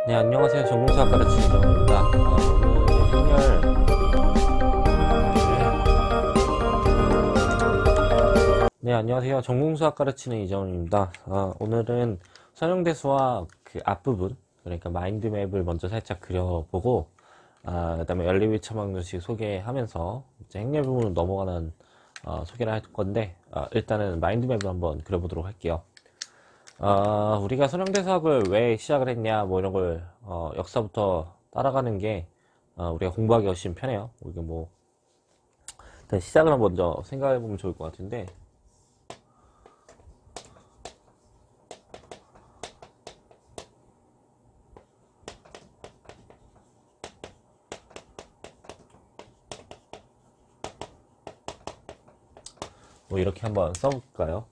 네, 안녕하세요. 전공수학 가르치는 이정입니다. 오늘은 네, 안녕하세요. 전공수학 가르치는 이정입니다. 오늘은 선형대수와 그 앞부분, 그러니까 마인드맵을 먼저 살짝 그려보고, 그 다음에 연립이 처방정식 소개하면서 이제 행렬 부분으로 넘어가는 소개를 할 건데, 일단은 마인드맵을 한번 그려보도록 할게요. 우리가 선형대수학을 왜 시작을 했냐, 뭐 이런 걸, 역사부터 따라가는 게, 우리가 공부하기 훨씬 편해요. 이게 뭐, 일단 시작을 먼저 생각해보면 좋을 것 같은데, 뭐 이렇게 한번 써볼까요?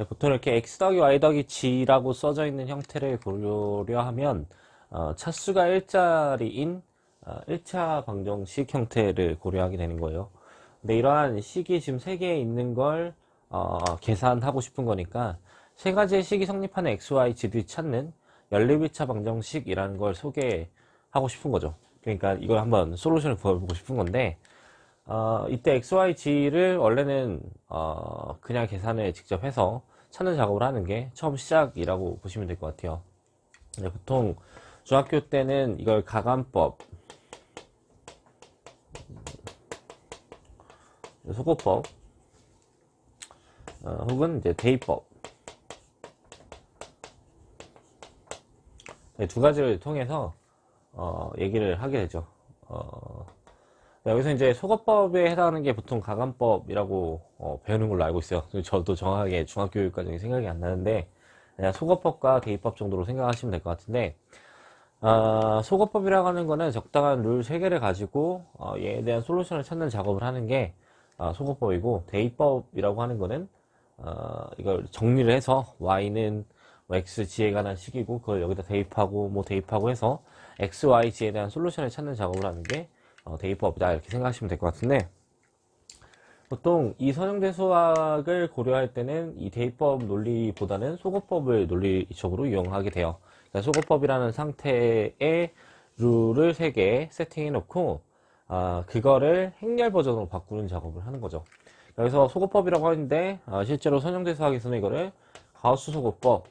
보통 이렇게 x 더하기 y 더하기 g라고 써져 있는 형태를 고려하면, 차수가 1자리인 1차 방정식 형태를 고려하게 되는 거예요. 근데 이러한 식이 지금 3개 있는 걸 계산하고 싶은 거니까 세 가지의 식이 성립하는 x, y, g들이 찾는 연립 1차 방정식이라는 걸 소개하고 싶은 거죠. 그러니까 이걸 한번 솔루션을 구해보고 싶은 건데, 이때 x, y, g를 원래는 그냥 계산을 직접 해서 찾는 작업을 하는 게 처음 시작이라고 보시면 될 것 같아요. 보통 중학교 때는 이걸 가감법, 소거법, 혹은 이제 대입법, 두 가지를 통해서 얘기를 하게 되죠. 여기서 이제 소거법에 해당하는 게 보통 가감법이라고 배우는 걸로 알고 있어요. 저도 정확하게 중학교육 과정이 생각이 안 나는데, 그냥 소거법과 대입법 정도로 생각하시면 될 것 같은데, 소거법이라고 하는 거는 적당한 룰 3개를 가지고 얘에 대한 솔루션을 찾는 작업을 하는 게 소거법이고, 대입법이라고 하는 거는 이걸 정리를 해서 y는 뭐 x, g에 관한 식이고 그걸 여기다 대입하고 뭐 대입하고 해서 x, y, g에 대한 솔루션을 찾는 작업을 하는 게 대입법이다, 이렇게 생각하시면 될 것 같은데, 보통 이 선형대 수학을 고려할 때는 이 대입법 논리보다는 소거법을 논리적으로 이용하게 돼요. 그러니까 소거법이라는 상태의 룰을 3개 세팅해 놓고 그거를 행렬 버전으로 바꾸는 작업을 하는 거죠. 여기서 소거법이라고 하는데, 실제로 선형대 수학에서는 이거를 가우스 소거법이라고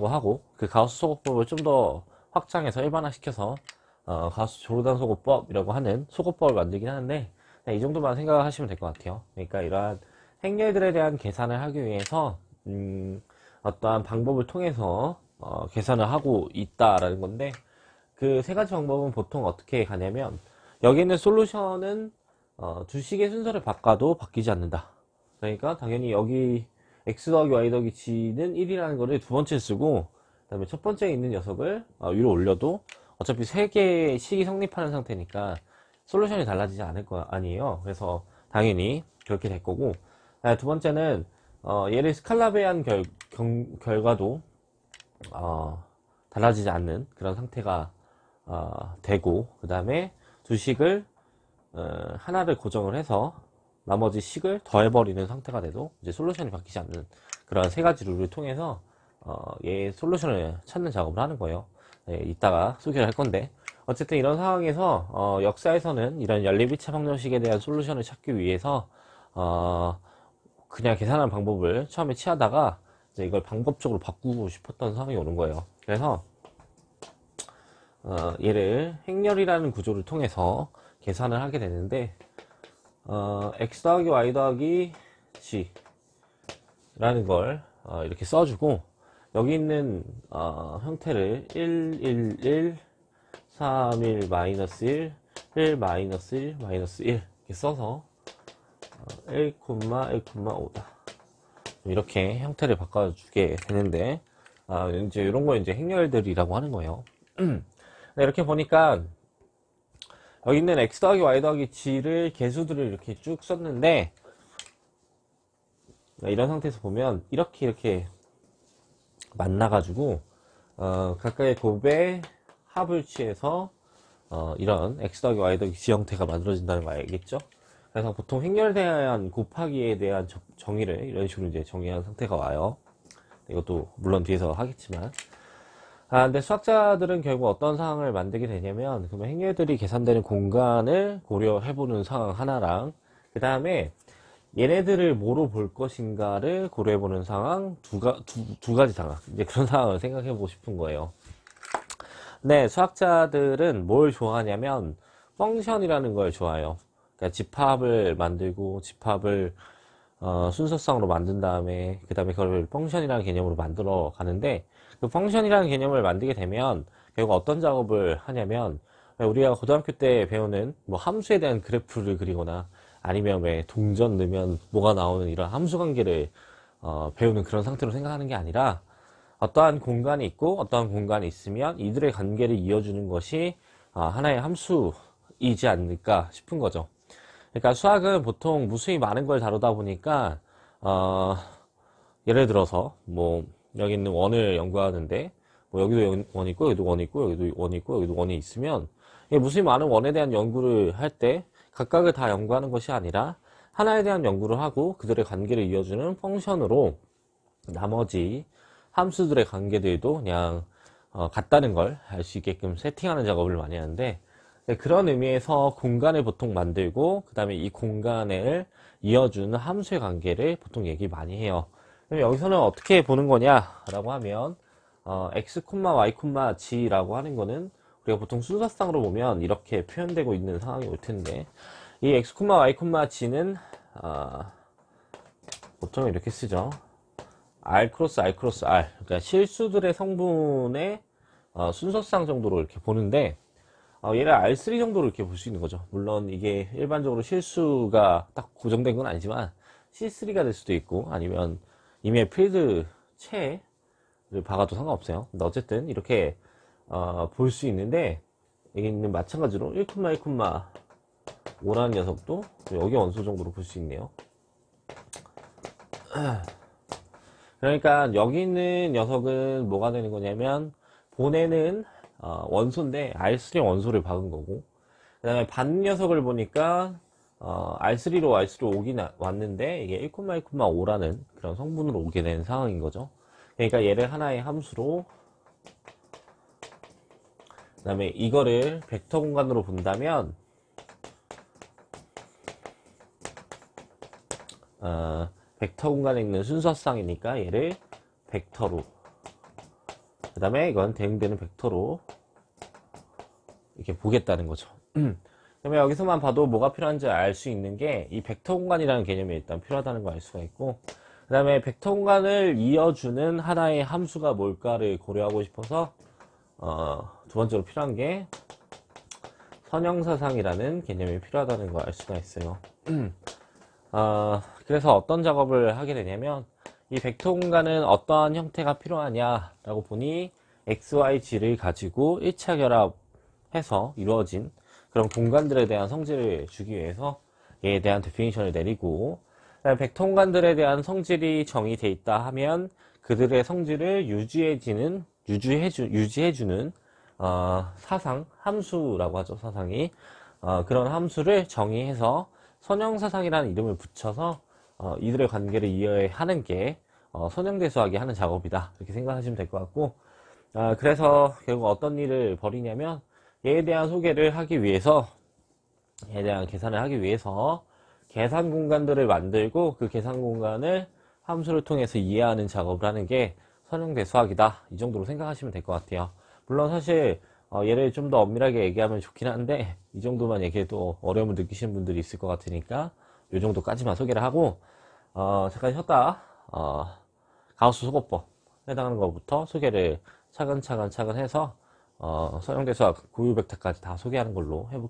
하고, 그 가우스 소거법을 좀 더 확장해서 일반화시켜서 가우스 조르단 소거법이라고 하는 소거법을 만들긴 하는데, 이 정도만 생각하시면 될 것 같아요. 그러니까 이러한 행렬들에 대한 계산을 하기 위해서 어떠한 방법을 통해서 계산을 하고 있다라는 건데, 그 3가지 방법은 보통 어떻게 가냐면, 여기 있는 솔루션은 두 식의 순서를 바꿔도 바뀌지 않는다. 그러니까 당연히 여기 x 더하기 y 더하기 g는 1이라는 거를 두 번째 쓰고, 그 다음에 첫 번째에 있는 녀석을 위로 올려도 어차피 3개의 식이 성립하는 상태니까 솔루션이 달라지지 않을 거 아니에요. 그래서 당연히 그렇게 될 거고, 두 번째는 얘를 스칼라베한 결과도 달라지지 않는 그런 상태가 되고, 그 다음에 두 식을 하나를 고정을 해서 나머지 식을 더해버리는 상태가 돼도 이제 솔루션이 바뀌지 않는 그런 3가지 룰을 통해서 얘의 솔루션을 찾는 작업을 하는 거예요. 이따가 소개를 할 건데, 어쨌든 이런 상황에서 역사에서는 이런 연립 2차 방정식에 대한 솔루션을 찾기 위해서 그냥 계산하는 방법을 처음에 취하다가 이제 이걸 방법적으로 바꾸고 싶었던 상황이 오는 거예요. 그래서 얘를 행렬이라는 구조를 통해서 계산을 하게 되는데, x 더하기 y 더하기 g 라는 걸 이렇게 써주고, 여기 있는 형태를 1, 1, 1, 3, 1, 마이너스 1, 1, 마이너스 1, 마이너스 1 이렇게 써서 1, 1, 5다. 이렇게 형태를 바꿔주게 되는데, 이제 이런 거 이제 행렬들이라고 하는 거예요. 이렇게 보니까 여기 있는 x 더하기 y 더하기 g를 개수들을 이렇게 쭉 썼는데, 이런 상태에서 보면 이렇게 만나가지고 각각의 곱의 합을 취해서 이런 x 더하기 y 더하기 g 형태가 만들어진다는 거 알겠죠? 그래서 보통 행렬에 대한 곱하기에 대한 정의를 이런 식으로 이제 정의한 상태가 와요. 이것도 물론 뒤에서 하겠지만, 근데 수학자들은 결국 어떤 상황을 만들게 되냐면, 그러면 행렬들이 계산되는 공간을 고려해보는 상황 하나랑, 그 다음에 얘네들을 뭐로 볼 것인가를 고려해보는 상황, 두 가지 상황. 이제 그런 상황을 생각해보고 싶은 거예요. 네, 수학자들은 뭘 좋아하냐면, 펑션이라는 걸 좋아해요. 그러니까 집합을 만들고, 집합을 순서상으로 만든 다음에 그 다음에 그걸 펑션이라는 개념으로 만들어 가는데, 그 펑션이라는 개념을 만들게 되면 결국 어떤 작업을 하냐면, 우리가 고등학교 때 배우는 뭐 함수에 대한 그래프를 그리거나 아니면 왜 동전 넣으면 뭐가 나오는 이런 함수 관계를 배우는 그런 상태로 생각하는 게 아니라, 어떠한 공간이 있고 어떠한 공간이 있으면 이들의 관계를 이어주는 것이 하나의 함수이지 않을까 싶은 거죠. 그러니까 수학은 보통 무수히 많은 걸 다루다 보니까 어, 예를 들어서 뭐 여기 있는 원을 연구하는데, 뭐 여기도 원이 있고 여기도 원이 있고 여기도 원이 있고 여기도 원이 있으면, 이게 무수히 많은 원에 대한 연구를 할 때 각각을 다 연구하는 것이 아니라 하나에 대한 연구를 하고 그들의 관계를 이어주는 펑션으로 나머지 함수들의 관계들도 그냥 같다는 걸 알 수 있게끔 세팅하는 작업을 많이 하는데, 네, 그런 의미에서 공간을 보통 만들고 그 다음에 이 공간을 이어주는 함수의 관계를 보통 얘기 많이 해요. 그럼 여기서는 어떻게 보는 거냐라고 하면, x, y, g라고 하는 거는 우리가 보통 순서상으로 보면 이렇게 표현되고 있는 상황이 올 텐데, 이 x, y, g는 보통 이렇게 쓰죠. R 크로스 R 크로스 R, 그러니까 실수들의 성분의 순서상 정도로 이렇게 보는데, 얘를 R3 정도로 이렇게 볼 수 있는 거죠. 물론 이게 일반적으로 실수가 딱 고정된 건 아니지만 C3가 될 수도 있고, 아니면 이미의 필드 체를 박아도 상관없어요. 근데 어쨌든 이렇게 볼 수 있는데, 여기는 마찬가지로 1,1,5라는 녀석도 여기 원소 정도로 볼 수 있네요. 그러니까 여기 있는 녀석은 뭐가 되는 거냐면, 본에는 원소인데 R3 원소를 박은 거고, 그 다음에 반 녀석을 보니까 R3로 R3로 오긴 왔는데 이게 1,1,5라는 그런 성분으로 오게 된 상황인 거죠. 그러니까 얘를 하나의 함수로, 그 다음에 이거를 벡터 공간으로 본다면 벡터 공간에 있는 순서상이니까 얘를 벡터로, 그 다음에 이건 대응되는 벡터로 이렇게 보겠다는 거죠. 그러면 여기서만 봐도 뭐가 필요한지 알 수 있는 게 이 벡터 공간이라는 개념이 일단 필요하다는 걸 알 수가 있고, 그 다음에 벡터 공간을 이어주는 하나의 함수가 뭘까를 고려하고 싶어서 두 번째로 필요한 게 선형사상이라는 개념이 필요하다는 걸 알 수가 있어요. 그래서 어떤 작업을 하게 되냐면, 이 벡터 공간은 어떠한 형태가 필요하냐라고 보니 x, y, g를 가지고 일차 결합해서 이루어진 그런 공간들에 대한 성질을 주기 위해서 얘에 대한 데피니션을 내리고, 벡터 공간들에 대한 성질이 정의되어 있다 하면 그들의 성질을 유지해주는 사상, 함수라고 하죠. 사상이 그런 함수를 정의해서 선형사상이라는 이름을 붙여서 이들의 관계를 이해하는 게 선형대 수학이 하는 작업이다, 이렇게 생각하시면 될 것 같고, 그래서 결국 어떤 일을 벌이냐면, 얘에 대한 소개를 하기 위해서, 얘에 대한 계산을 하기 위해서 계산 공간들을 만들고 그 계산 공간을 함수를 통해서 이해하는 작업을 하는 게 선형대 수학이다, 이 정도로 생각하시면 될 것 같아요. 물론 사실 얘를 좀 더 엄밀하게 얘기하면 좋긴 한데, 이 정도만 얘기해도 어려움을 느끼시는 분들이 있을 것 같으니까 이 정도까지만 소개를 하고, 잠깐 쉬었다 가우스 소거법 해당하는 것부터 소개를 차근차근 해서 선형대 수학 고유 벡터까지 다 소개하는 걸로 해볼게요.